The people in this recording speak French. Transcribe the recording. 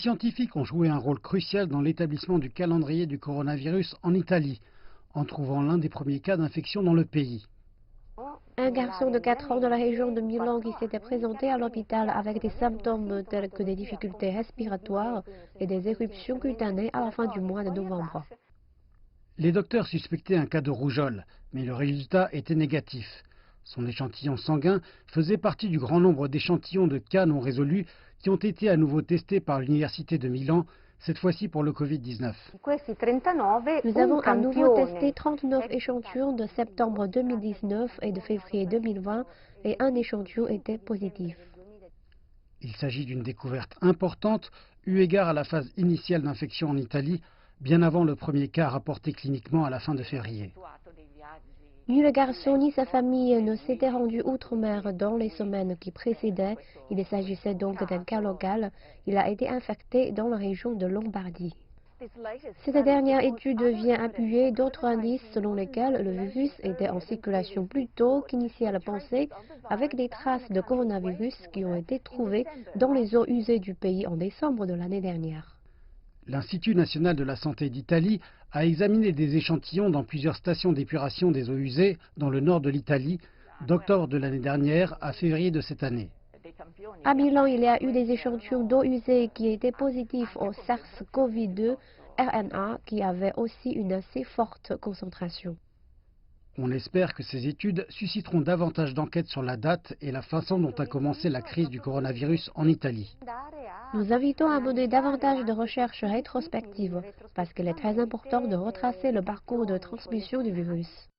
Les scientifiques ont joué un rôle crucial dans l'établissement du calendrier du coronavirus en Italie, en trouvant l'un des premiers cas d'infection dans le pays. Un garçon de 4 ans de la région de Milan qui s'était présenté à l'hôpital avec des symptômes tels que des difficultés respiratoires et des éruptions cutanées à la fin du mois de novembre. Les docteurs suspectaient un cas de rougeole, mais le résultat était négatif. Son échantillon sanguin faisait partie du grand nombre d'échantillons de cas non résolus qui ont été à nouveau testés par l'Université de Milan, cette fois-ci pour le Covid-19. Nous avons à nouveau testé 39 échantillons de septembre 2019 et de février 2020 et un échantillon était positif. Il s'agit d'une découverte importante eu égard à la phase initiale d'infection en Italie, bien avant le premier cas rapporté cliniquement à la fin de février. Ni le garçon ni sa famille ne s'étaient rendus outre-mer dans les semaines qui précédaient. Il s'agissait donc d'un cas local. Il a été infecté dans la région de Lombardie. Cette dernière étude vient appuyer d'autres indices selon lesquels le virus était en circulation plus tôt qu'initial pensé, avec des traces de coronavirus qui ont été trouvées dans les eaux usées du pays en décembre de l'année dernière. L'Institut national de la santé d'Italie a examiné des échantillons dans plusieurs stations d'épuration des eaux usées dans le nord de l'Italie, d'octobre de l'année dernière à février de cette année. À Milan, il y a eu des échantillons d'eau usée qui étaient positifs au SARS-CoV-2 RNA qui avait aussi une assez forte concentration. On espère que ces études susciteront davantage d'enquêtes sur la date et la façon dont a commencé la crise du coronavirus en Italie. Nous invitons à mener davantage de recherches rétrospectives parce qu'il est très important de retracer le parcours de transmission du virus.